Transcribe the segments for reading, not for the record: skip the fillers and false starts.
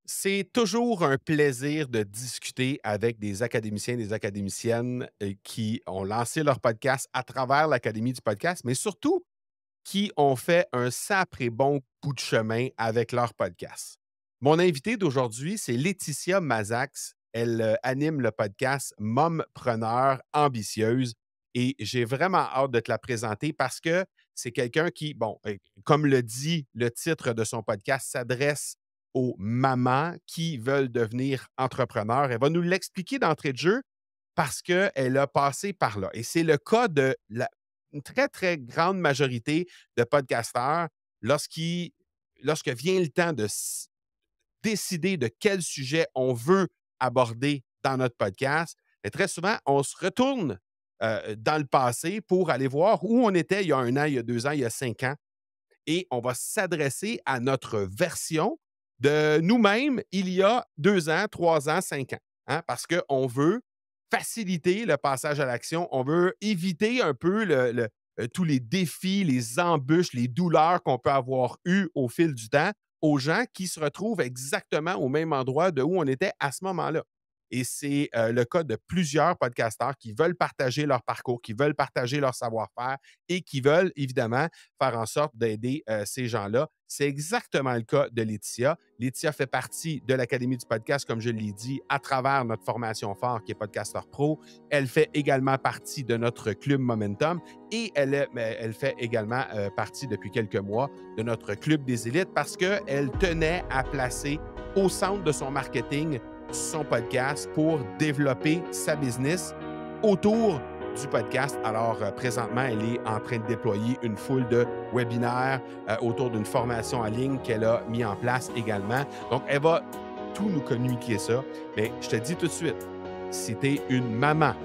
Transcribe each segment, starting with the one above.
C'est toujours un plaisir de discuter avec des académiciens et des académiciennes qui ont lancé leur podcast à travers l'Académie du podcast, mais surtout qui ont fait un sacré bon bout de chemin avec leur podcast. Mon invité d'aujourd'hui, c'est Laetitia Mazax. Elle anime le podcast Mompreneur ambitieuse et j'ai vraiment hâte de te la présenter parce que c'est quelqu'un qui, bon, comme le dit le titre de son podcast, s'adresse aux mamans qui veulent devenir entrepreneurs. Elle va nous l'expliquer d'entrée de jeu parce qu'elle a passé par là. Et c'est le cas de une très, très grande majorité de podcasteurs lorsque vient le temps de décider de quel sujet on veut aborder dans notre podcast. Et très souvent, on se retourne dans le passé pour aller voir où on était il y a 1 an, il y a 2 ans, il y a 5 ans et on va s'adresser à notre version de nous-mêmes il y a 2 ans, 3 ans, 5 ans. Hein, parce qu'on veut faciliter le passage à l'action. On veut éviter un peu tous les défis, les embûches, les douleurs qu'on peut avoir eues au fil du temps aux gens qui se retrouvent exactement au même endroit de où on était à ce moment-là. Et c'est le cas de plusieurs podcasteurs qui veulent partager leur parcours, qui veulent partager leur savoir-faire et qui veulent évidemment faire en sorte d'aider ces gens-là. C'est exactement le cas de Laetitia. Laetitia fait partie de l'Académie du podcast, comme je l'ai dit, à travers notre formation phare qui est Podcaster Pro. Elle fait également partie de notre club Momentum et elle fait également partie depuis quelques mois de notre club des élites parce qu'elle tenait à placer au centre de son marketing son podcast pour développer sa business autour du podcast. Alors, présentement, elle est en train de déployer une foule de webinaires autour d'une formation en ligne qu'elle a mis en place également. Donc, elle va tout nous communiquer ça. Mais je te dis tout de suite, si tu es une maman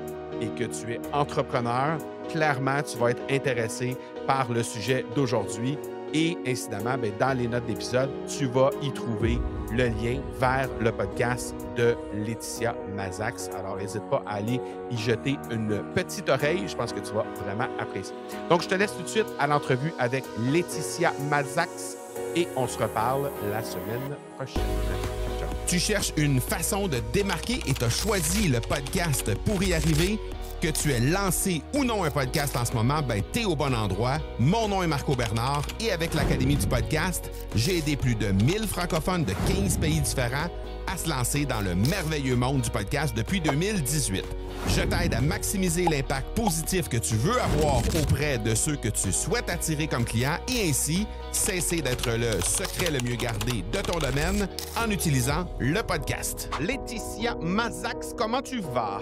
et que tu es entrepreneur, clairement, tu vas être intéressé par le sujet d'aujourd'hui. Et incidemment, bien, dans les notes d'épisode, tu vas y trouver le lien vers le podcast de Laetitia Mazax. Alors, n'hésite pas à aller y jeter une petite oreille. Je pense que tu vas vraiment apprécier. Donc, je te laisse tout de suite à l'entrevue avec Laetitia Mazax et on se reparle la semaine prochaine. Ciao. Tu cherches une façon de démarquer et tu as choisi le podcast pour y arriver? Que tu aies lancé ou non un podcast en ce moment, ben t'es au bon endroit. Mon nom est Marco Bernard et avec l'Académie du podcast, j'ai aidé plus de 1000 francophones de 15 pays différents à se lancer dans le merveilleux monde du podcast depuis 2018. Je t'aide à maximiser l'impact positif que tu veux avoir auprès de ceux que tu souhaites attirer comme clients et ainsi cesser d'être le secret le mieux gardé de ton domaine en utilisant le podcast. Laetitia Mazax, comment tu vas?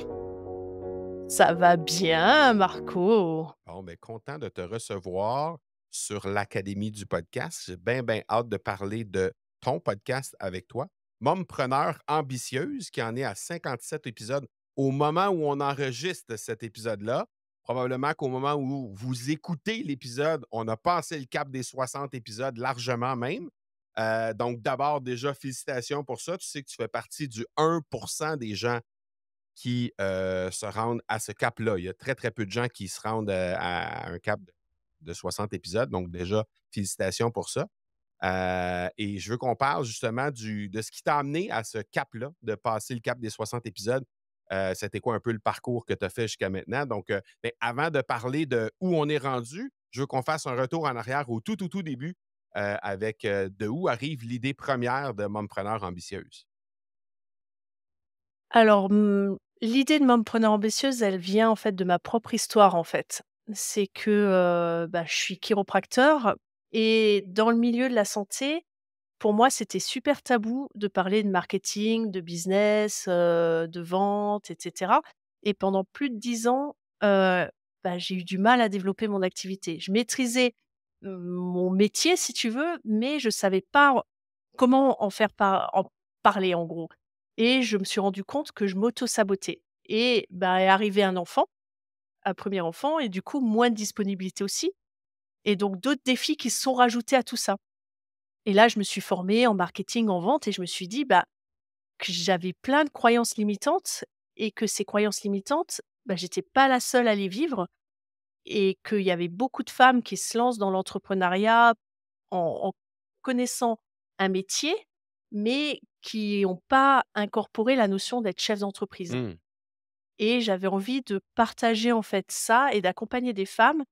Ça va bien, Marco. Bon, ben, content de te recevoir sur l'Académie du podcast. J'ai bien, bien hâte de parler de ton podcast avec toi. Mompreneur ambitieuse, qui en est à 57 épisodes au moment où on enregistre cet épisode-là. Probablement qu'au moment où vous écoutez l'épisode, on a passé le cap des 60 épisodes largement même. Donc, d'abord, déjà, félicitations pour ça. Tu sais que tu fais partie du 1% des gens qui se rendent à ce cap-là. Il y a très, très peu de gens qui se rendent à un cap de 60 épisodes. Donc, déjà, félicitations pour ça. Et je veux qu'on parle justement de ce qui t'a amené à ce cap-là, de passer le cap des 60 épisodes. C'était quoi un peu le parcours que tu as fait jusqu'à maintenant? Donc, mais avant de parler de où on est rendu, je veux qu'on fasse un retour en arrière au tout, tout, tout début avec de où arrive l'idée première de Mompreneur ambitieuse. Alors, l'idée de Mompreneur ambitieuse, elle vient en fait de ma propre histoire en fait. C'est que, je suis chiropracteur et dans le milieu de la santé, pour moi, c'était super tabou de parler de marketing, de business, de vente et cetera et pendant plus de 10 ans, j'ai eu du mal à développer mon activité. Je maîtrisais, mon métier si tu veux, mais je savais pas comment en parler en gros et je me suis rendu compte que je m'auto-sabotais et est arrivé un premier enfant et du coup moins de disponibilité aussi et donc d'autres défis qui se sont rajoutés à tout ça et là je me suis formée en marketing, en vente et je me suis dit, que j'avais plein de croyances limitantes et que ces croyances limitantes, j'étais pas la seule à les vivre et qu'il y avait beaucoup de femmes qui se lancent dans l'entrepreneuriat en connaissant un métier mais qui n'ont pas incorporé la notion d'être chef d'entreprise. Mmh. Et j'avais envie de partager, en fait, ça et d'accompagner des femmes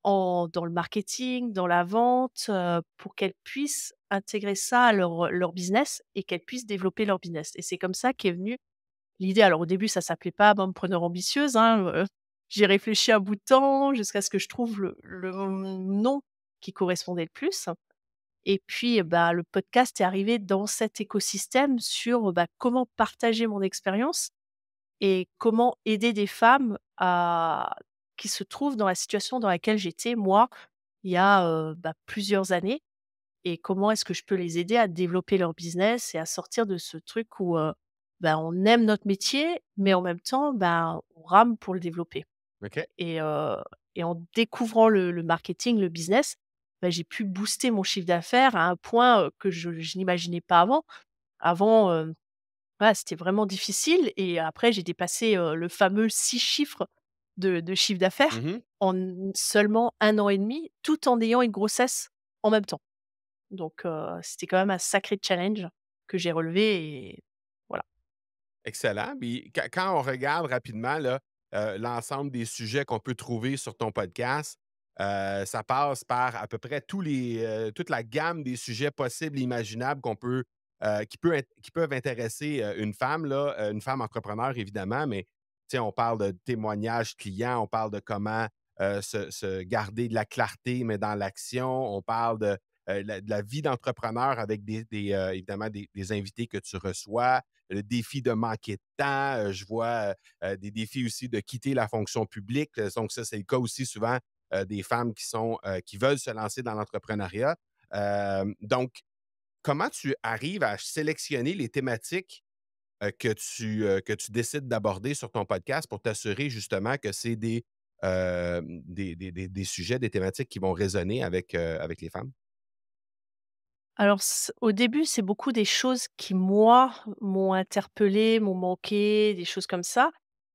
dans le marketing, dans la vente, pour qu'elles puissent intégrer ça à leur business et qu'elles puissent développer leur business et c'est comme ça qu'est venue l'idée. Alors au début, ça s'appelait pas Mompreneur ambitieuse, hein, j'y ai réfléchi un bout de temps jusqu'à ce que je trouve le nom qui correspondait le plus et puis, bah, le podcast est arrivé dans cet écosystème sur, bah, comment partager mon expérience et comment aider des femmes à qui se trouvent dans la situation dans laquelle j'étais moi, il y a, bah, plusieurs années et comment est-ce que je peux les aider à développer leur business et à sortir de ce truc où, bah, on aime notre métier, mais en même temps, bah, on rame pour le développer OK. et heu et en découvrant le marketing, le business, bah, j'ai pu booster mon chiffre d'affaires à un point, que je n'imaginais pas avant. Avant, voilà, c'était vraiment difficile et après j'ai dépassé, le fameux 6 chiffres de chiffre d'affaires Mmh. en seulement 1 an et demi, tout en ayant une grossesse en même temps. Donc c'était quand même un sacré challenge que j'ai relevé et voilà. Excellent. Puis quand on regarde rapidement là, l'ensemble des sujets qu'on peut trouver sur ton podcast, ça passe par à peu près toute la gamme des sujets possibles et imaginables qui peuvent intéresser, une femme là, une femme entrepreneur évidemment, mais tu sais, on parle de témoignages clients, on parle de comment, se garder de la clarté, mais dans l'action. On parle de la vie d'entrepreneur avec évidemment des invités que tu reçois, le défi de manquer de temps. Je vois des défis aussi de quitter la fonction publique. Donc, ça, c'est le cas aussi souvent des femmes qui veulent se lancer dans l'entrepreneuriat. Donc, comment tu arrives à sélectionner les thématiques que tu décides d'aborder sur ton podcast pour t'assurer justement que c'est des sujets, des thématiques qui vont résonner avec les femmes? Alors au début, c'est beaucoup des choses qui, moi, m'ont interpellée, m'ont manqué, des choses comme ça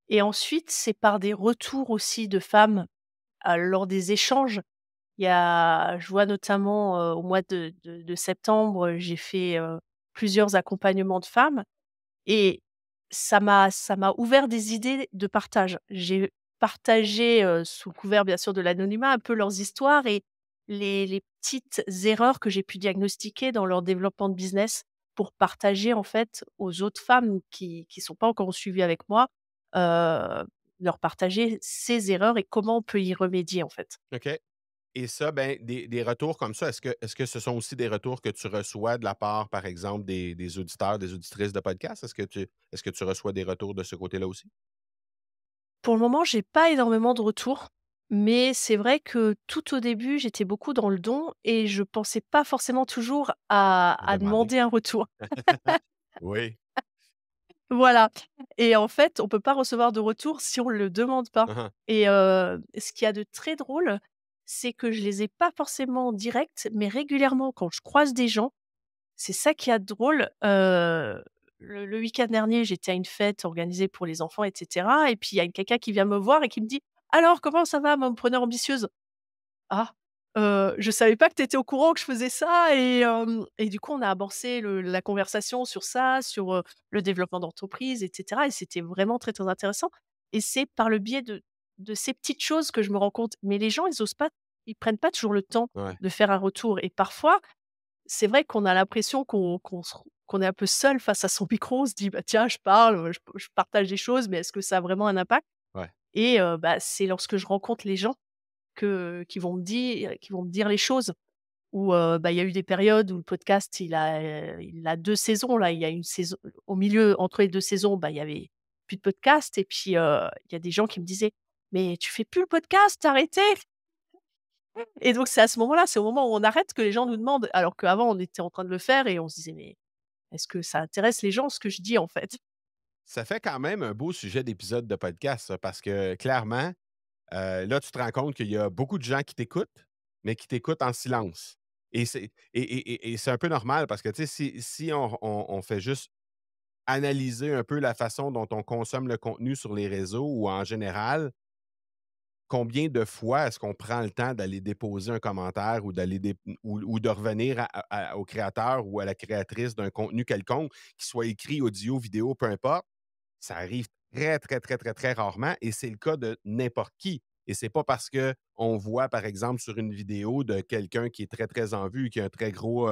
et ensuite, c'est par des retours aussi de femmes, lors des échanges. Je vois notamment, au mois de septembre, j'ai fait, plusieurs accompagnements de femmes et ça m'a ouvert des idées de partage. J'ai partagé, sous couvert bien sûr de l'anonymat, un peu leurs histoires et les petites erreurs que j'ai pu diagnostiquer dans leur développement de business pour partager en fait aux autres femmes qui sont pas encore au suivi avec moi, leur partager ces erreurs et comment on peut y remédier en fait. OK. Et ça, ben, des retours comme ça, est-ce que ce sont aussi des retours que tu reçois de la part, par exemple, des auditeurs, des auditrices de podcast? Est-ce que tu reçois des retours de ce côté-là aussi? Pour le moment, j'ai pas énormément de retours, mais c'est vrai que tout au début, j'étais beaucoup dans le don et je pensais pas forcément toujours à Demander. demander un retour. Oui. Voilà et en fait, on peut pas recevoir de retour si on le demande pas Mmh mh. et ce qu'il y a de très drôle, c'est que je les ai pas forcément en direct, mais régulièrement quand je croise des gens, c'est ça qui est drôle, le week-end dernier, j'étais à une fête organisée pour les enfants et cetera et puis il y a quelqu'un qui vient me voir et qui me dit: «Alors comment ça va, Mompreneur ambitieuse?» «Ah, je savais pas que tu étais au courant que je faisais ça» et du coup, on a amorcé la conversation sur ça, sur, le développement d'entreprise et cetera et c'était vraiment très, très intéressant et c'est par le biais de ces petites choses que je me rends compte. Mais les gens, ils osent pas, ils prennent pas toujours le temps Ouais, de faire un retour et parfois, c'est vrai qu'on a l'impression qu'on est un peu seul face à son micro. On se dit: «Bah, tiens, je parle, je partage des choses, mais est-ce que ça a vraiment un impact?» ouais, et bah, c'est lorsque je rencontre les gens qui vont me dire les choses. Ou, bah, il y a eu des périodes où le podcast, il a 2 saisons là. Il y a une saison au milieu, entre les 2 saisons, bah, il y avait plus de podcast et puis, il y a des gens qui me disaient: «Mais tu fais plus le podcast, tu arrêté?» et donc c'est à ce moment-là, c'est au moment où on arrête que les gens nous demandent, alors qu'avant on était en train de le faire et on se disait: «Mais est-ce que ça intéresse les gens ce que je dis en fait?» ça fait quand même un beau sujet d'épisode de podcast ça, parce que clairement, là, tu te rends compte qu'il y a beaucoup de gens qui t'écoutent, mais qui t'écoutent en silence. Et c'est un peu normal parce que, tu sais, si on fait juste analyser un peu la façon dont on consomme le contenu sur les réseaux ou en général, combien de fois est-ce qu'on prend le temps d'aller déposer un commentaire ou d'aller ou de revenir au créateur ou à la créatrice d'un contenu quelconque, qu'il soit écrit, audio, vidéo, peu importe. Ça arrive très, très, très, très, très rarement et c'est le cas de n'importe qui. Et c'est pas parce qu'on voit, par exemple, sur une vidéo de quelqu'un qui est très, très en vue, qui a un très gros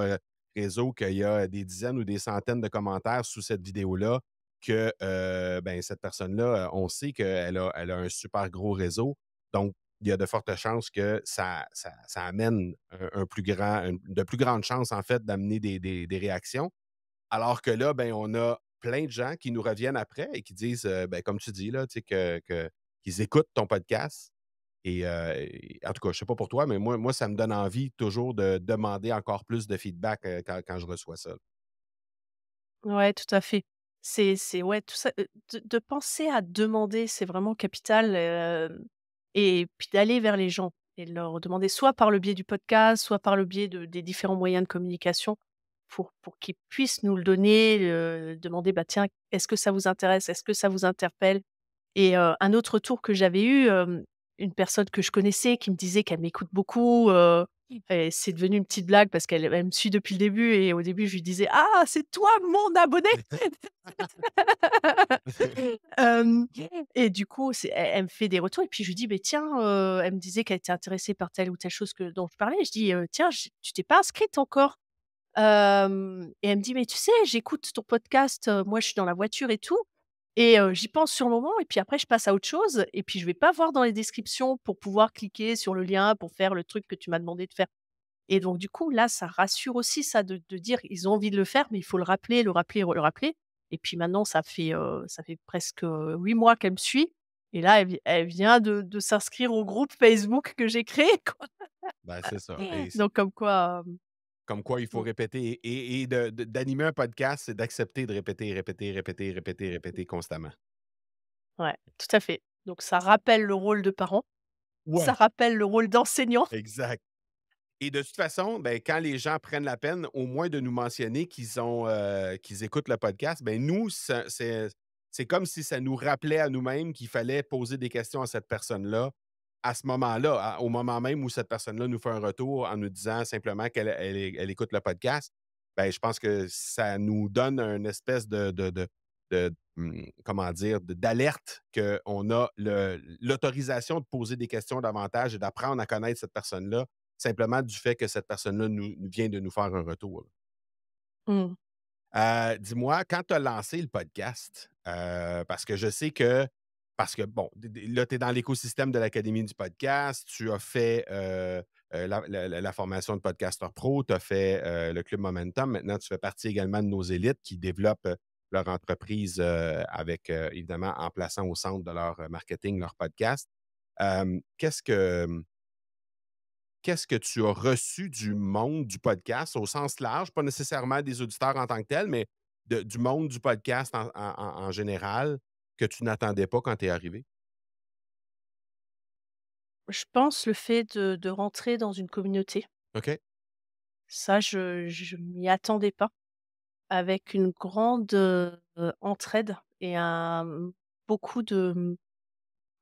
réseau, qu'il y a des dizaines ou des centaines de commentaires sous cette vidéo-là, que ben, cette personne-là, on sait qu'elle a un super gros réseau. Donc, il y a de fortes chances que ça amène un plus grand, de plus grandes chances, en fait, d'amener des réactions. Alors que là, ben, on a plein de gens qui nous reviennent après et qui disent, ben, comme tu dis, là, tu sais, qu'ils écoutent ton podcast. Et en tout cas, je ne sais pas pour toi, mais moi, ça me donne envie toujours de demander encore plus de feedback quand je reçois ça. Ouais, tout à fait. C'est ouais, tout ça, de penser à demander, c'est vraiment capital, et puis d'aller vers les gens et de leur demander soit par le biais du podcast, soit par le biais des différents moyens de communication pour qu'ils puissent nous le donner, demander: «Bah, tiens, est-ce que ça vous intéresse? Est-ce que ça vous interpelle?» Et un autre retour que j'avais eu, une personne que je connaissais qui me disait qu'elle m'écoute beaucoup, et c'est devenu une petite blague parce qu'elle me suit depuis le début et au début je lui disais: «Ah, c'est toi mon abonné!» Hem et du coup, elle me fait des retours et puis je lui dis: «Beh, tiens», elle me disait qu'elle était intéressée par telle ou telle chose dont je parlais. Je dis: «Tiens, tu t'es pas inscrite encore?» Et elle me dit: «Mais tu sais, j'écoute ton podcast, moi je suis dans la voiture et tout et j'y pense sur le moment et puis après je passe à autre chose et puis je vais pas voir dans les descriptions pour pouvoir cliquer sur le lien pour faire le truc que tu m'as demandé de faire». Et donc du coup, là, ça rassure aussi ça de dire: «Ils ont envie de le faire, mais il faut le rappeler, le rappeler, le rappeler» et puis maintenant ça fait presque, 8 mois qu'elle me suit et là, elle vient de s'inscrire au groupe Facebook que j'ai créé, quoi. Ben, c'est ça. Et Donc comme quoi, comme quoi, il faut mmh, répéter et d'animer un podcast, c'est d'accepter de répéter, répéter, répéter, répéter, répéter constamment. ouais, tout à fait. Donc ça rappelle le rôle de parent, ça Ouais. rappelle le rôle d'enseignant. Exact. Et de toute façon, ben, quand les gens prennent la peine au moins de nous mentionner qu'ils écoutent le podcast, ben, nous, c'est comme si ça nous rappelait à nous-mêmes qu'il fallait poser des questions à cette personne-là, à ce moment-là, au moment même où cette personne-là nous fait un retour en nous disant simplement qu'elle écoute le podcast. Ben, je pense que ça nous donne une espèce comment dire, d'alerte qu'on a l'autorisation de poser des questions davantage et d'apprendre à connaître cette personne-là. Simplement du fait que cette personne-là vient de nous faire un retour. Mmh. Dis-moi, quand tu as lancé le podcast, parce que je sais parce que bon, là, tu es dans l'écosystème de l'Académie du podcast, tu as fait la formation de Podcaster Pro, tu as fait le Club Momentum. Maintenant, tu fais partie également de nos élites qui développent leur entreprise avec, évidemment, en plaçant au centre de leur marketing leur podcast. Qu'est-ce que Qu'est-ce que tu as reçu du monde du podcast au sens large, pas nécessairement des auditeurs en tant que tels, mais du monde du podcast en général que tu n'attendais pas quand tu es arrivé? Je pense le fait de rentrer dans une communauté, OK. ça je m'y attendais pas, avec une grande, entraide et beaucoup de,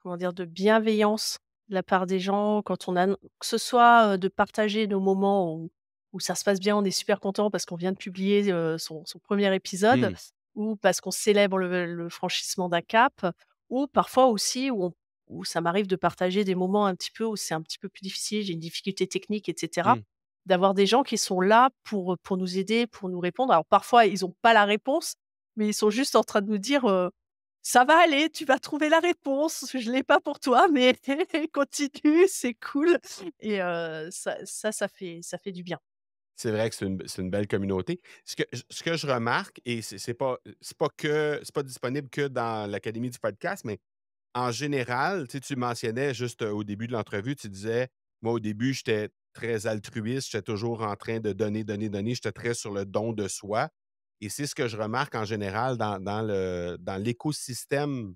comment dire? De bienveillance de la part des gens quand on a que ce soit, de partager nos moments où ça se passe bien, on est super content parce qu'on vient de publier, son 1er épisode Mmh. ou parce qu'on célèbre le franchissement d'un cap ou parfois aussi où ça m'arrive de partager des moments un petit peu où c'est un petit peu plus difficile, j'ai une difficulté technique et cetera. Mmh. D'avoir des gens qui sont là pour nous aider, pour nous répondre. Alors parfois ils ont pas la réponse, mais ils sont juste en train de nous dire, ça va aller, tu vas trouver la réponse. Je l'ai pas pour toi, mais continue, c'est cool et ça fait du bien. C'est vrai que c'est une belle communauté. Ce que je remarque et c'est pas disponible que dans l'Académie du podcast, mais en général, tu sais, tu mentionnais juste, au début de l'entrevue, tu disais: «Moi, au début, j'étais très altruiste, j'étais toujours en train de donner, donner, donner, j'étais très sur le don de soi» et c'est ce que je remarque en général dans l'écosystème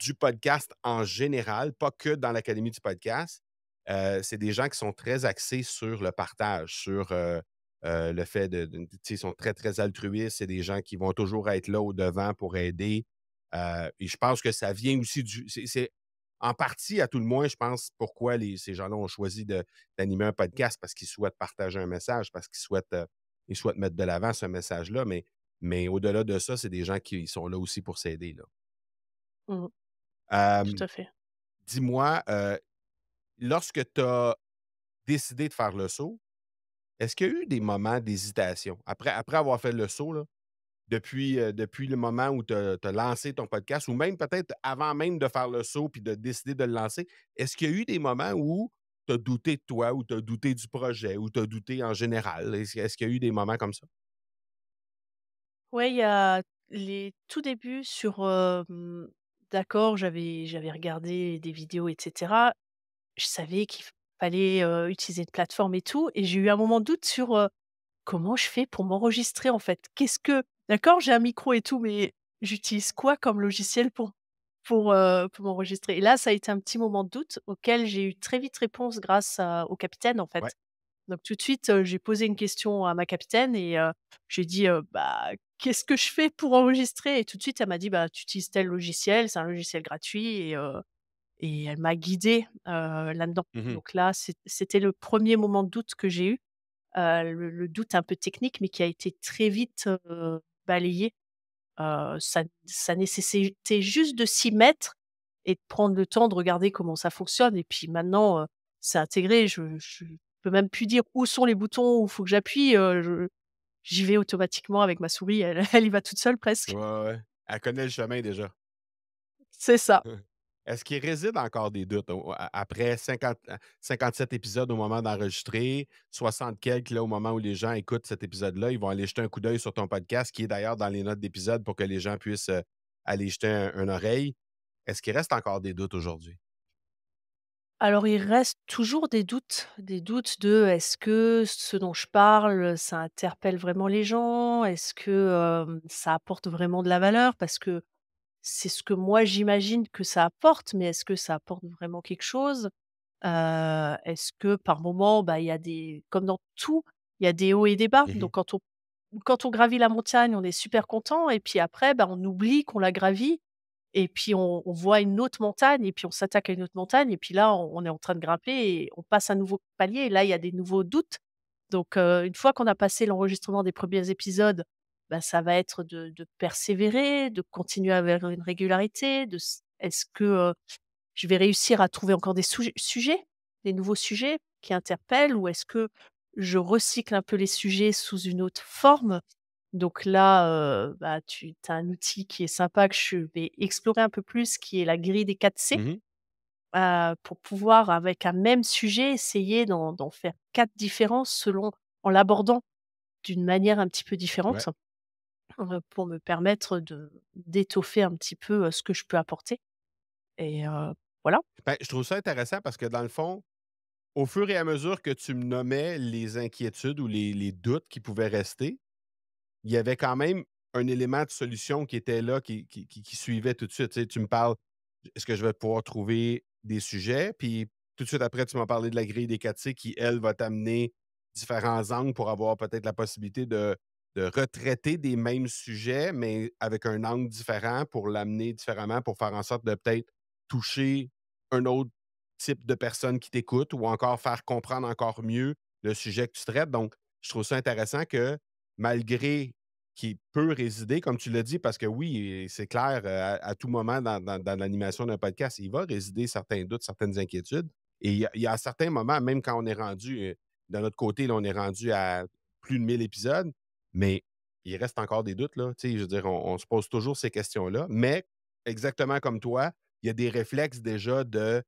du podcast en général, pas que dans l'académie du podcast. C'est des gens qui sont très axés sur le partage, sur, le fait tu sais, ils sont très, très altruistes. C'est des gens qui vont toujours être là au devant pour aider, et je pense que ça vient aussi en partie, à tout le moins, je pense, pourquoi ces gens-là ont choisi d'animer un podcast, parce qu'ils souhaitent partager un message, parce ils souhaitent mettre de l'avant ce message-là. Mais au-delà de ça, c'est des gens qui sont là aussi pour s'aider, là. Mmh. Tout Hem, à fait. Dis-moi, lorsque tu as décidé de faire le saut, est-ce qu'il y a eu des moments d'hésitation? Après avoir fait le saut, là, depuis le moment où tu as lancé ton podcast ou même peut-être avant même de faire le saut puis de décider de le lancer, est-ce qu'il y a eu des moments où tu as douté de toi, ou tu as douté du projet, ou tu as douté en général? Est-ce qu'il y a eu des moments comme ça? Ouais, il y a les tout débuts sur, d'accord, j'avais regardé des vidéos et cetera. Je savais qu'il fallait, utiliser une plateforme et tout et j'ai eu un moment de doute sur, comment je fais pour m'enregistrer, en fait? D'accord, j'ai un micro et tout, mais j'utilise quoi comme logiciel pour m'enregistrer? Et là, ça a été un petit moment de doute auquel j'ai eu très vite réponse grâce au capitaine, en Ouais. fait. Donc tout de suite, j'ai posé une question à ma capitaine et j'ai dit, «Bah, qu'est-ce que je fais pour enregistrer?» Et tout de suite, elle m'a dit: «Bah, tu utilises tel logiciel, c'est un logiciel gratuit» et elle m'a guidée, là-dedans. Mmh. Donc là, c'était le premier moment de doute que j'ai eu, le doute un peu technique, mais qui a été très vite, balayé. Ça nécessitait juste de s'y mettre et de prendre le temps de regarder comment ça fonctionne et puis maintenant, c'est intégré. Je peux même plus dire où sont les boutons, où il faut que j'appuie, j'y vais automatiquement avec ma souris, elle elle y va toute seule Ouais, presque. ouais, ouais. Elle connaît le chemin déjà. C'est ça. Est-ce qu'il réside encore des doutes après 57 épisodes au moment d'enregistrer, 60 quelques là, au moment où les gens écoutent cet épisode-là? Ils vont aller jeter un coup d'œil sur ton podcast, qui est d'ailleurs dans les notes d'épisode pour que les gens puissent aller jeter une oreille. Est-ce qu'il reste encore des doutes aujourd'hui? Alors il reste toujours des doutes de: «Est-ce que ce dont je parle, ça interpelle vraiment les gens? Est-ce que, ça apporte vraiment de la valeur?» Parce que c'est ce que moi j'imagine que ça apporte, mais est-ce que ça apporte vraiment quelque chose? Est-ce que par moment, bah, il y a des comme dans tout, il y a des hauts et des bas. Mmh. Donc quand on gravit la montagne, on est super content et puis après, bah, on oublie qu'on l'a gravie et puis on voit une autre montagne et puis on s'attaque à une autre montagne et puis là, on est en train de grimper et on passe un nouveau palier et là, il y a des nouveaux doutes. Donc une fois qu'on a passé l'enregistrement des premiers épisodes, bah, ça va être de persévérer, de continuer avec une régularité, de s est-ce que, je vais réussir à trouver encore des nouveaux sujets qui interpellent ou est-ce que je recycle un peu les sujets sous une autre forme? Donc là, bah, tu as un outil qui est sympa que je vais explorer un peu plus, qui est la grille des 4 C, Mmh. pour pouvoir, avec un même sujet, essayer d'en faire 4 différents selon en l'abordant d'une manière un petit peu Ouais. différente, pour me permettre d'étoffer un petit peu, ce que je peux apporter et voilà. Ben, je trouve ça intéressant parce que dans le fond, au fur et à mesure que tu me nommais les inquiétudes ou les doutes qui pouvaient rester, il y avait quand même un élément de solution qui était là, qui suivait tout de suite. Tu sais, tu me parles, est-ce que je vais pouvoir trouver des sujets? Puis tout de suite après, tu m'as parlé de la grille des 4C qui, elle, va t'amener différents angles pour avoir peut-être la possibilité de retraiter des mêmes sujets, mais avec un angle différent pour l'amener différemment, pour faire en sorte de peut-être toucher un autre type de personne qui t'écoute ou encore faire comprendre encore mieux le sujet que tu traites. Donc, je trouve ça intéressant que malgré qui peut résider, comme tu l'as dit, parce que oui, c'est clair, à tout moment dans l'animation d'un podcast, il va résider certains doutes, certaines inquiétudes. Et il y a certains moments, même quand on est rendu, de notre côté, là, on est rendu à plus de 1000 épisodes, mais il reste encore des doutes, là. Tu sais, je veux dire, on se pose toujours ces questions-là, mais exactement comme toi, il y a des réflexes déjà de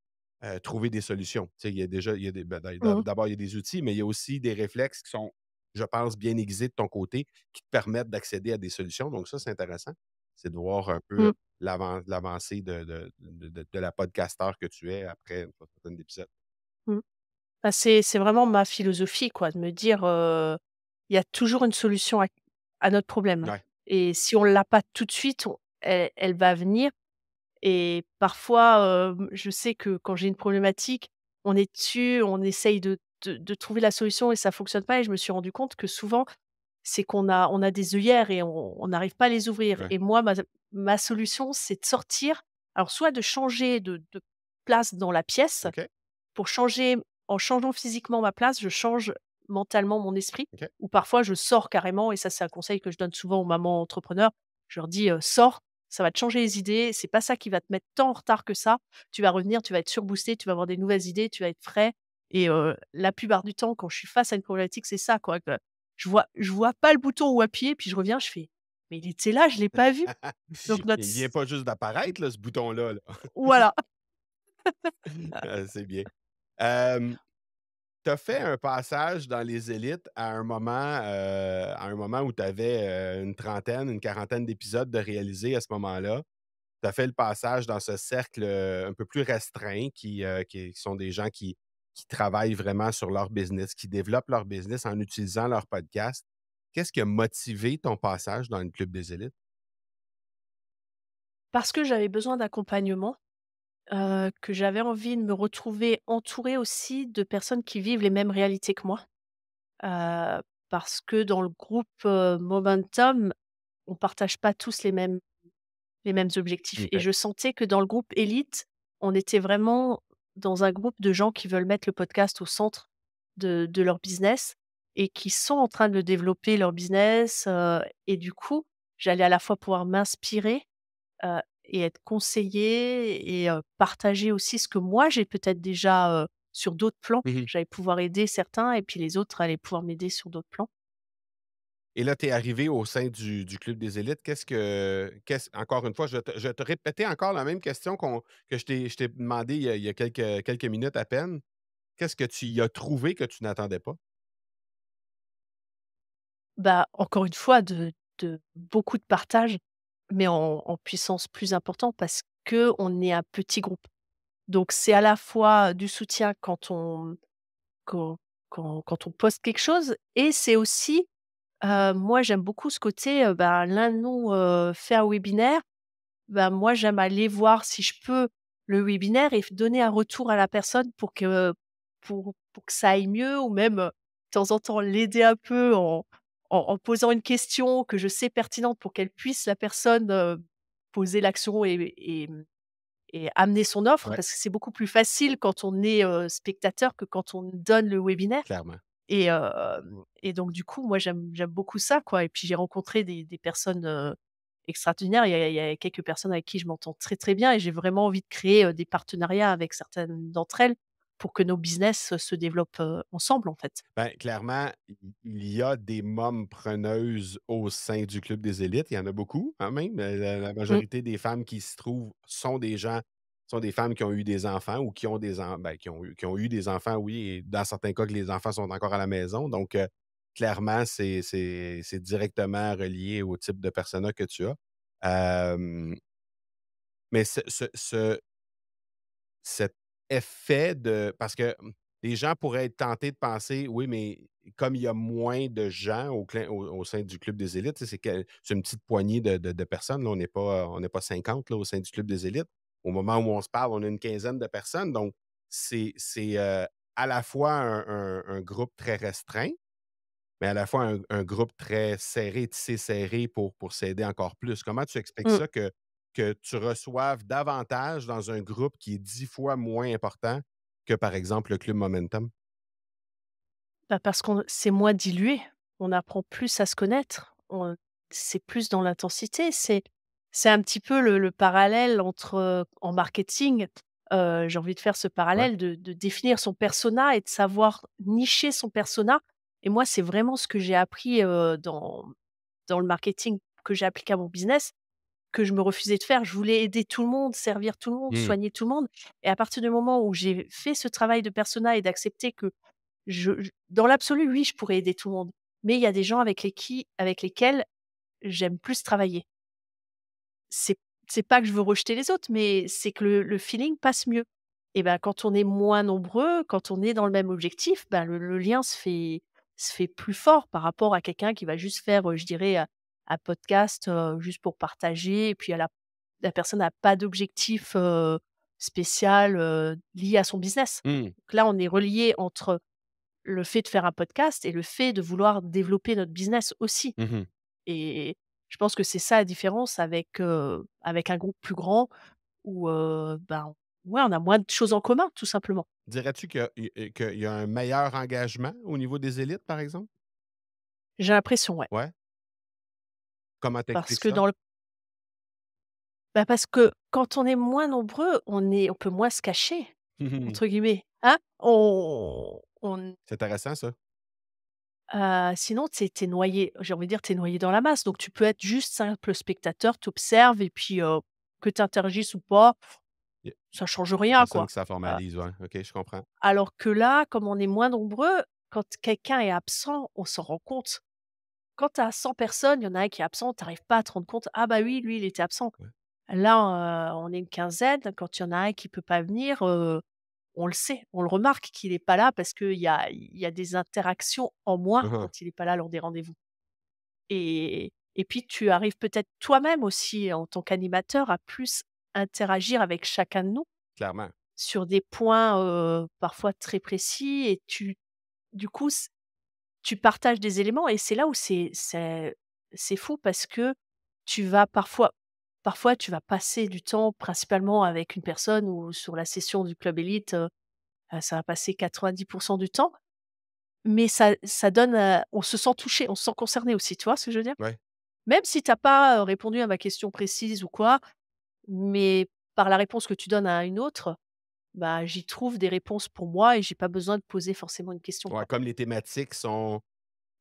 trouver des solutions. Tu sais, il y a déjà, il y a des, ben, Mmh. d'abord, il y a des outils, mais il y a aussi des réflexes qui sont, je pense, bien aiguisés de ton côté, qui te permettent d'accéder à des solutions. Donc ça, c'est intéressant. C'est de voir un peu Mmh. l'avancée de la podcasteur que tu es après une certaine d'épisodes. Mmh. Bah, c'est vraiment ma philosophie quoi, de me dire, il y a toujours une solution à notre problème Ouais. et si on l'a pas tout de suite, elle va venir et parfois, je sais que quand j'ai une problématique, on est dessus, on essaye de trouver la solution et ça fonctionne pas et je me suis rendu compte que souvent, c'est qu'on a des œillères et on n'arrive pas à les ouvrir Ouais. et moi ma solution, c'est de sortir, alors soit de changer de place dans la pièce. OK, Pour changer En changeant physiquement ma place, je change mentalement mon esprit OK. ou parfois je sors carrément et ça, c'est un conseil que je donne souvent aux mamans entrepreneurs. Je leur dis: «Sors, ça va te changer les idées, c'est pas ça qui va te mettre tant en retard que ça. Tu vas revenir, tu vas être surboosté, tu vas avoir des nouvelles idées, tu vas être frais» et la plupart du temps, quand je suis face à une problématique, c'est ça quoi, que je vois pas le bouton où appuyer, puis je reviens, je fais: «Mais il était là, je l'ai pas vu». Donc notre Il vient pas juste d'apparaître là, ce bouton-là, là. voilà. C'est bien. Tu as fait un passage dans les élites à un moment où tu avais, une trentaine, une quarantaine d'épisodes de réaliser à ce moment-là. Tu as fait le passage dans ce cercle, un peu plus restreint qui sont des gens qui travaillent vraiment sur leur business, qui développent leur business en utilisant leur podcast. Qu'est-ce qui a motivé ton passage dans le club des élites? Parce que j'avais besoin d'accompagnement. Que j'avais envie de me retrouver entourée aussi de personnes qui vivent les mêmes réalités que moi. Heu, Parce que dans le groupe, Momentum, on partage pas tous les mêmes objectifs et OK. je sentais que dans le groupe élite, on était vraiment dans un groupe de gens qui veulent mettre le podcast au centre de leur business et qui sont en train de développer leur business, et du coup, j'allais à la fois pouvoir m'inspirer et être conseillée et partager aussi ce que moi j'ai peut-être déjà, sur d'autres plans. Mmh. J'allais pouvoir aider certains et puis les autres allaient pouvoir m'aider sur d'autres plans. Et là, tu es arrivé au sein du club des élites. Qu'est-ce encore une fois, je vais te répéter encore la même question que je t'ai demandé il y a quelques minutes à peine. Qu'est-ce que tu y as trouvé que tu n'attendais pas? Bah, encore une fois de beaucoup de partage, mais en puissance plus important parce que on est un petit groupe. Donc c'est à la fois du soutien quand quand on poste quelque chose et c'est aussi, moi j'aime beaucoup ce côté, bah, l'un de nous, fait un webinaire. Bah, moi, j'aime aller voir si je peux le webinaire et donner un retour à la personne pour que ça aille mieux ou même, de temps en temps l'aider un peu en posant une question que je sais pertinente pour qu'elle puisse la personne, poser l'action et amener son offre. Ouais, Parce que c'est beaucoup plus facile quand on est, spectateur que quand on donne le webinaire. clairement. Et donc du coup, moi, j'aime beaucoup ça, quoi et puis j'ai rencontré des personnes, extraordinaires. Il y a quelques personnes avec qui je m'entends très, très bien et j'ai vraiment envie de créer, des partenariats avec certaines d'entre elles pour que nos business, se développent, ensemble, en fait. Ben, clairement, il y a des mômes preneuses au sein du club des élites. Il y en a beaucoup quand même. La Mmh. majorité des femmes qui s'y trouvent sont des femmes qui ont eu des enfants ou qui ont qui ont eu des enfants, oui, et dans certains cas que les enfants sont encore à la maison. Donc, clairement, c'est directement relié au type de persona que tu as. Mais cet effet de parce que, les gens pourraient être tentés de penser: «Oui, mais comme il y a moins de gens au sein du club des élites», tu sais, c'est une petite poignée de personnes, là, on n'est pas 50 là, au sein du club des élites. Au moment où on se parle, on a une quinzaine de personnes, donc c'est à la fois un groupe très restreint, mais à la fois un groupe très serré, tissé serré pour s'aider encore plus. Comment tu expliques Mmh. ça que tu reçoives davantage dans un groupe qui est 10 fois moins important que, par exemple, le club Momentum? Bah, parce qu'on c'est moins dilué. On apprend plus à se connaître. C'est plus dans l'intensité. C'est un petit peu le parallèle entre, en marketing, j'ai envie de faire ce Ouais. parallèle de définir son persona et de savoir nicher son persona et moi, c'est vraiment ce que j'ai appris, dans le marketing que j'ai appliqué à mon business, que je me refusais de faire. Je voulais aider tout le monde, servir tout le monde, Mmh. soigner tout le monde et à partir du moment où j'ai fait ce travail de persona et d'accepter que dans l'absolu, oui, je pourrais aider tout le monde, mais il y a des gens avec lesquels j'aime plus travailler. C'est c'est pas que je veux rejeter les autres, mais c'est que le feeling passe mieux et ben, quand on est moins nombreux, quand on est dans le même objectif, ben, le lien se fait plus fort par rapport à quelqu'un qui va juste faire, je dirais, un podcast, juste pour partager et puis la personne n'a pas d'objectif, spécial, lié à son business. Mmh. Donc là, on est relié entre le fait de faire un podcast et le fait de vouloir développer notre business aussi Mmh. et je pense que c'est ça la différence avec un groupe plus grand où, ben, ouais, on a moins de choses en commun, tout simplement. Dirais-tu qu'il y a un meilleur engagement au niveau des élites, par exemple? J'ai l'impression, ouais. Ouais? Comment Parce t'expliques que ça? dans le parce que quand on est moins nombreux, on peut moins «se cacher» entre guillemets, hein? C'est intéressant ça. Sinon tu es noyé, j'ai envie de dire, tu es noyé dans la masse, donc tu peux être juste simple spectateur, tu observes et puis, que tu interagisses ou pas, Il ça change y a rien, personne quoi. qui ça Heu, formalise, ouais. OK, je comprends. alors que là, comme on est moins nombreux, quand quelqu'un est absent, on s'en rend compte. Quand tu as 100 personnes, il y en a un qui est absent, tu arrives pas à te rendre compte: «Ah bah oui, lui, il était absent». Ouais. Là, on est une quinzaine, quand il y en a un qui peut pas venir, on le sait, on le remarque qu'il est pas là parce qu'il y a des interactions en moins Mmh. quand il est pas là lors des rendez-vous. Et puis tu arrives peut-être toi-même aussi en tant qu'animateur à plus interagir avec chacun de nous Clairement. sur des points, parfois très précis et du coup tu partages des éléments et c'est là où c'est fou parce que tu vas parfois tu vas passer du temps principalement avec une personne ou sur la session du club élite, ça va passer 90 du temps, mais ça donne, on se sent touché, on se sent concerné aussi, tu vois ce que je veux dire? Ouais. Même si tu as pas, répondu à ma question précise ou quoi, mais par la réponse que tu donnes à une autre, bah, j'y trouve des réponses pour moi et j'ai pas besoin de poser forcément une question, Ouais, quoi. comme les thématiques sont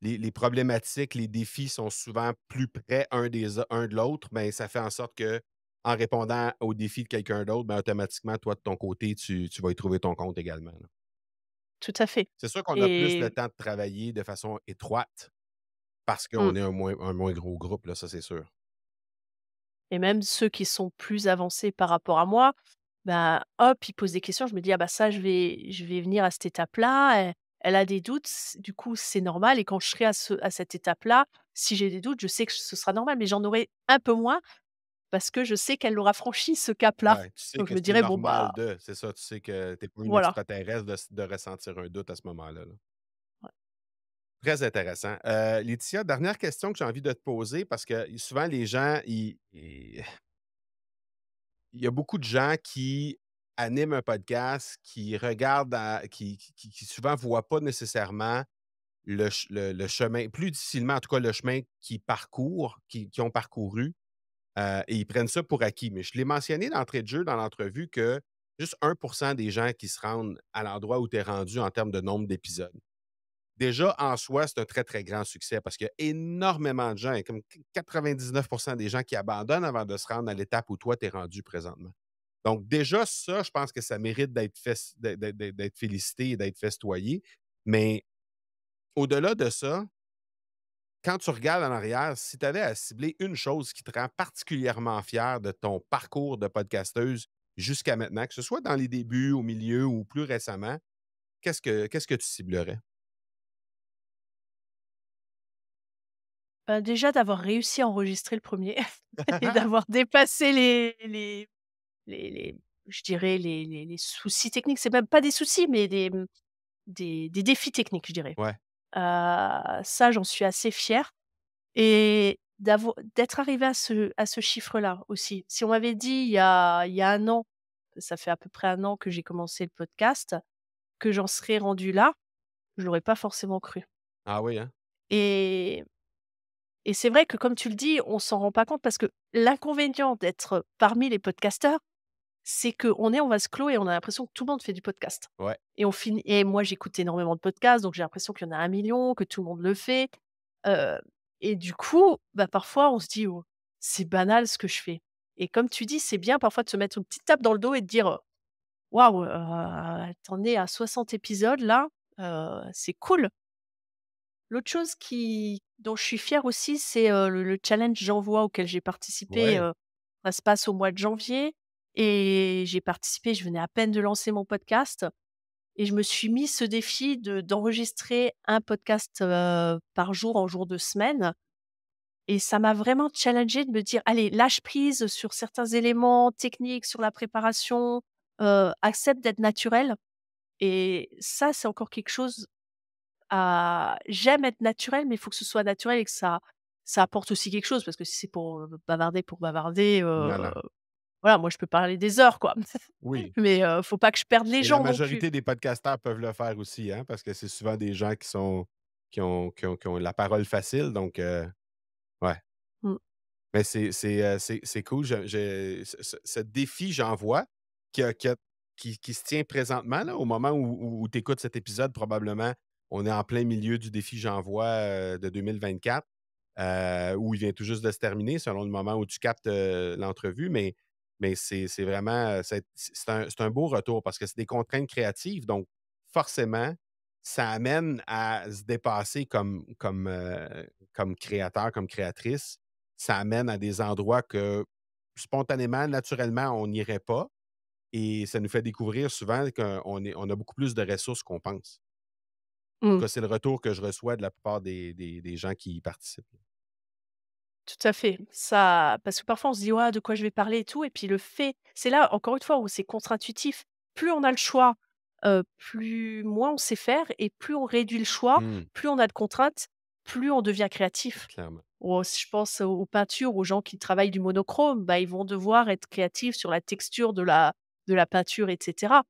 les problématiques, les défis sont souvent plus près un de l'autre, ben, ça fait en sorte que en répondant aux défis de quelqu'un d'autre, ben, automatiquement, toi, de ton côté, tu vas y trouver ton compte également, là. Tout à fait. C'est sûr qu'on a plus le Et temps de travailler de façon étroite parce mmh. qu'on est un moins gros groupe, là, ça, c'est sûr. Et même ceux qui sont plus avancés par rapport à moi, bah, hop, ils posent des questions. Je me dis: «Ah bah ça, je vais venir à cette étape-là, elle a des doutes, du coup, c'est normal» et quand je serai à cette étape-là, si j'ai des doutes, je sais que ce sera normal, mais j'en aurai un peu moins parce que je sais qu'elle aura franchi ce cap-là. Ouais, tu sais Donc que je me c'est dirais: «Bon, bah» normal c'est ça, tu sais que tu es pas une voilà. extraterrestre de ressentir un doute à ce moment-là, là. Ouais. Très intéressant. Laetitia, dernière question que j'ai envie de te poser parce que souvent les gens, il y a beaucoup de gens qui animent un podcast, qui regardent qui souvent ne voient pas nécessairement le chemin plus difficilement, en tout cas, le chemin qu'ils parcourent, qu'ils ont parcouru, et ils prennent ça pour acquis. Mais je l'ai mentionné d'entrée de jeu dans l'entrevue que juste 1 des gens qui se rendent à l'endroit où tu es rendu en termes de nombre d'épisodes. Déjà, en soi, c'est un très, très grand succès parce qu'il y a énormément de gens, et comme 99 des gens qui abandonnent avant de se rendre à l'étape où toi, tu es rendu présentement. Donc, déjà, ça, je pense que ça mérite d'être félicité et d'être festoyé. Mais au-delà de ça, quand tu regardes en arrière, si tu avais à cibler une chose qui te rend particulièrement fier de ton parcours de podcasteuse jusqu'à maintenant, que ce soit dans les débuts, au milieu ou plus récemment, qu'est-ce que tu ciblerais? Bah, déjà d'avoir réussi à enregistrer le premier et d'avoir dépassé les je dirais les soucis techniques. C'est même pas des soucis, mais des défis techniques, je dirais. Ouais, Ça, j'en suis assez fière et d'être arrivée à ce chiffre-là aussi. Si on m'avait dit il y a 1 an, ça fait à peu près 1 an que j'ai commencé le podcast, que j'en serais rendue là, je l'aurais pas forcément cru ah oui, hein? et c'est vrai que comme tu le dis, on s'en rend pas compte parce que l'inconvénient d'être parmi les podcasteurs, c'est qu'on est en vase clos et on a l'impression que tout le monde fait du podcast Ouais. et on finit et moi j'écoute énormément de podcasts, donc j'ai l'impression qu'il y en a 1 million, que tout le monde le fait, heu et du coup, bah, parfois on se dit: «Oh, c'est banal ce que je fais» et comme tu dis, c'est bien parfois de se mettre une petite tape dans le dos et de dire: «Waouh, tu en es à 60 épisodes là, c'est cool». L'autre chose dont je suis fière aussi, c'est, le challenge J'envoie auquel j'ai participé, Ouais. ça se passe au mois de janvier et j'ai participé, je venais à peine de lancer mon podcast et je me suis mis ce défi d'enregistrer un podcast, par jour en jour de semaine et ça m'a vraiment challengée de me dire: «Allez, lâche prise sur certains éléments techniques, sur la préparation, accepte d'être naturel» et ça, c'est encore quelque chose j'aime être naturelle, mais il faut que ce soit naturel et que ça apporte aussi quelque chose parce que si c'est pour bavarder, Non, non. voilà, moi je peux parler des heures, quoi. Oui. Mais, faut pas que je perde les Et la gens non plus. majorité des podcasteurs peuvent le faire aussi, hein, parce que c'est souvent des gens qui ont la parole facile, donc ouais. Mmh. Mais c'est cool. Ce défi, j'en vois, qui se tient présentement, là, au moment où tu écoutes cet épisode, probablement, on est en plein milieu du défi J'envoie de 2024, où il vient tout juste de se terminer, selon le moment où tu captes l'entrevue. Mais c'est vraiment c'est un beau retour parce que c'est des contraintes créatives. Donc, forcément, ça amène à se dépasser comme créateur, comme créatrice. Ça amène à des endroits que spontanément, naturellement, on n'irait pas et ça nous fait découvrir souvent qu'on a beaucoup plus de ressources qu'on pense. En tout Mmh. cas, c'est le retour que je reçois de la plupart des gens qui y participent. Tout à fait. Ça parce que parfois on se dit: «Ouais, de quoi je vais parler et tout» et puis le fait c'est là encore une fois où c'est contre-intuitif. Plus on a le choix, plus moins on sait faire et plus on réduit le choix, Mmh, plus on a de contraintes, plus on devient créatif. clairement. Ou si je pense aux peintures, aux gens qui travaillent du monochrome, bah, ils vont devoir être créatifs sur la texture de la peinture et cetera.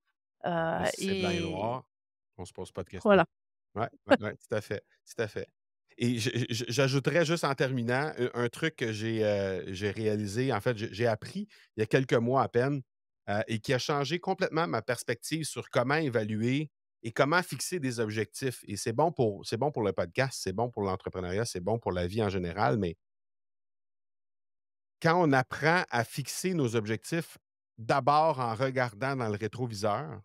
Mais si c'est blanc et Et noir, on se pose pas de questions. voilà. Ouais, ouais, ouais, tout à fait, tout à fait. Et j'ajouterais juste en terminant, un truc que j'ai réalisé, en fait, j'ai appris il y a quelques mois à peine, et qui a changé complètement ma perspective sur comment évaluer et comment fixer des objectifs. Et c'est bon pour le podcast, c'est bon pour l'entrepreneuriat, c'est bon pour la vie en général, mais quand on apprend à fixer nos objectifs d'abord en regardant dans le rétroviseur,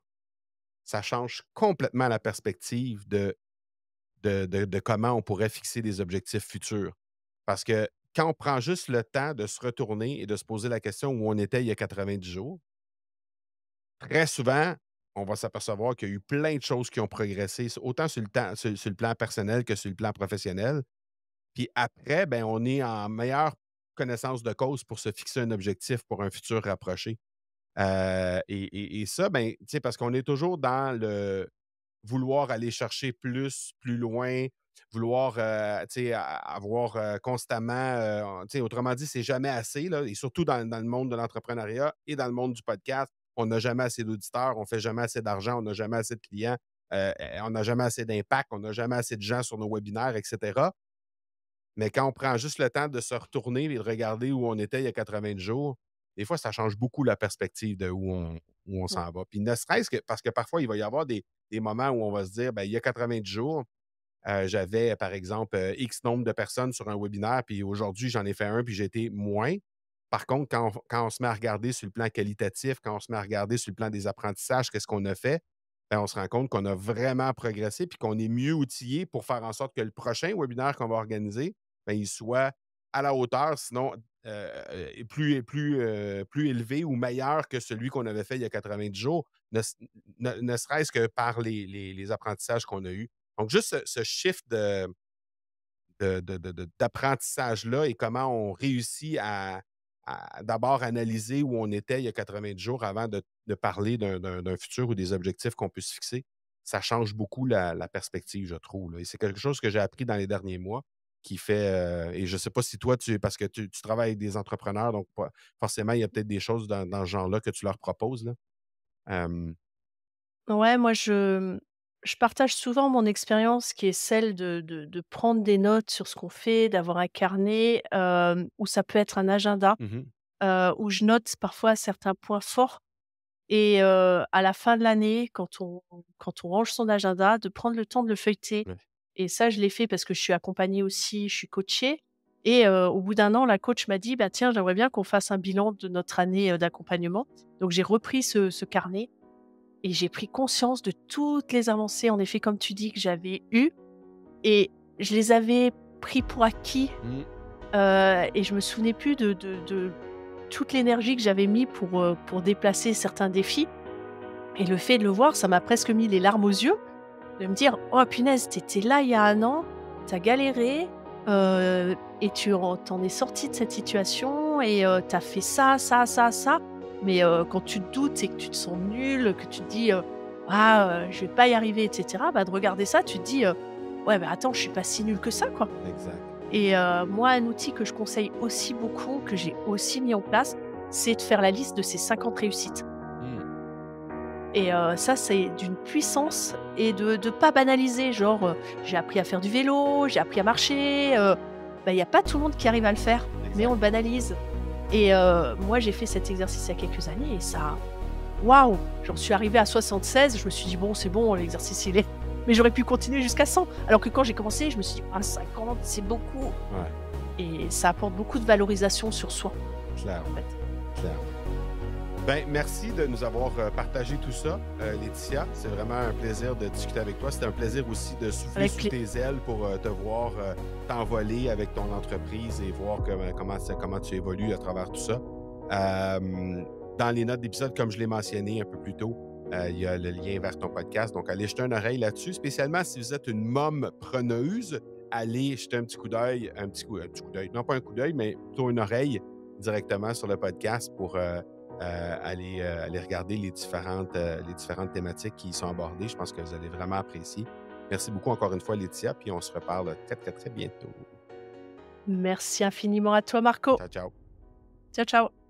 ça change complètement la perspective de comment on pourrait fixer des objectifs futurs. Parce que quand on prend juste le temps de se retourner et de se poser la question où on était il y a 90 jours, très souvent, on va s'apercevoir qu'il y a eu plein de choses qui ont progressé, autant sur le plan personnel que sur le plan professionnel. Puis après, ben, on est en meilleure connaissance de cause pour se fixer un objectif pour un futur rapproché. Et ça, ben, tu sais, parce qu'on est toujours dans le vouloir aller chercher plus, plus loin, vouloir, tu sais, avoir, constamment, tu sais, autrement dit, c'est jamais assez, là, et surtout dans le monde de l'entrepreneuriat et dans le monde du podcast. On n'a jamais assez d'auditeurs, on fait jamais assez d'argent, on n'a jamais assez de clients, on n'a jamais assez d'impact, on n'a jamais assez de gens sur nos webinaires, et cetera. Mais quand on prend juste le temps de se retourner et de regarder où on était il y a 90 jours, des fois, ça change beaucoup la perspective de où on Mmh. s'en va. Puis ne serait-ce que parce que parfois, il va y avoir des moments où on va se dire, ben, il y a 90 jours, j'avais, par exemple, X nombre de personnes sur un webinaire, puis aujourd'hui, j'en ai fait un, puis j'ai été moins. Par contre, quand on se met à regarder sur le plan qualitatif, quand on se met à regarder sur le plan des apprentissages, qu'est-ce qu'on a fait, ben, on se rend compte qu'on a vraiment progressé, puis qu'on est mieux outillé pour faire en sorte que le prochain webinaire qu'on va organiser, ben, il soit à la hauteur, sinon plus élevé ou meilleur que celui qu'on avait fait il y a 90 jours, ne serait-ce que par les apprentissages qu'on a eus. Donc, juste ce shift d'apprentissage-là et comment on réussit à d'abord analyser où on était il y a 90 jours avant de parler d'un futur ou des objectifs qu'on peut se fixer, ça change beaucoup la perspective, je trouve, là. Et c'est quelque chose que j'ai appris dans les derniers mois qui fait, et je ne sais pas si toi, parce que tu travailles avec des entrepreneurs, donc forcément, il y a peut-être des choses dans ce genre-là que tu leur proposes, là. Hem, Ouais, moi je partage souvent mon expérience qui est celle de prendre des notes sur ce qu'on fait, d'avoir un carnet, ou ça peut être un agenda, mmh où je note parfois certains points forts et à la fin de l'année, quand on range son agenda, de prendre le temps de le feuilleter Ouais. et ça, je l'ai fait parce que je suis accompagnée aussi, je suis coachée et au bout d'un an, la coach m'a dit: «Bah, tiens, j'aimerais bien qu'on fasse un bilan de notre année, d'accompagnement». Donc j'ai repris ce carnet et j'ai pris conscience de toutes les avancées, en effet, comme tu dis, que j'avais eues et je les avais pris pour acquis, Mmh. et je me souvenais plus de toute l'énergie que j'avais mis pour déplacer certains défis et le fait de le voir, ça m'a presque mis les larmes aux yeux, de me dire: «Oh punaise, tu étais là il y a un an, tu as galéré, et tu en es sorti de cette situation et tu as fait ça, ça, ça, ça». Mais quand tu te doutes et que tu te sens nul, que tu te dis, «Ah, je vais pas y arriver» et cetera, bah, de regarder ça, tu te dis, «Ouais, bah, attends, je suis pas si nul que ça, quoi». Exact. Et moi, un outil que je conseille aussi beaucoup, que j'ai aussi mis en place, c'est de faire la liste de ses 50 réussites. Mmh. Et ça, c'est d'une puissance et de pas banaliser, genre, j'ai appris à faire du vélo, j'ai appris à marcher, bah, il y a pas tout le monde qui arrive à le faire, mais on Exact. le banalise et moi, j'ai fait cet exercice il y a quelques années et ça waouh! J'en suis arrivée à 76, je me suis dit: «Bon, c'est bon, l'exercice, il est» mais j'aurais pu continuer jusqu'à 100. Alors que quand j'ai commencé, je me suis dit: «Ah 50, c'est beaucoup» Ouais, et ça apporte beaucoup de valorisation sur soi, clairement, en fait. clairement. Ben, merci de nous avoir partagé tout ça, Laetitia. C'est vraiment un plaisir de discuter avec toi. C'était un plaisir aussi de souffler Avec sous plai tes ailes pour te voir t'envoler avec ton entreprise et voir comment tu évolues à travers tout ça. Dans les notes d'épisode, comme je l'ai mentionné un peu plus tôt, il y a le lien vers ton podcast. Donc, allez jeter une oreille là-dessus, spécialement si vous êtes une môme preneuse. Allez jeter un petit coup d'œil, un petit coup d'œil, non pas un coup d'œil, mais plutôt une oreille directement sur le podcast pour aller regarder les différentes thématiques qui y sont abordées. Je pense que vous allez vraiment apprécier. Merci beaucoup encore une fois, Laetitia, puis on se reparle très, très, très bientôt. merci infiniment à toi, Marco. Ciao, ciao. Ciao, ciao.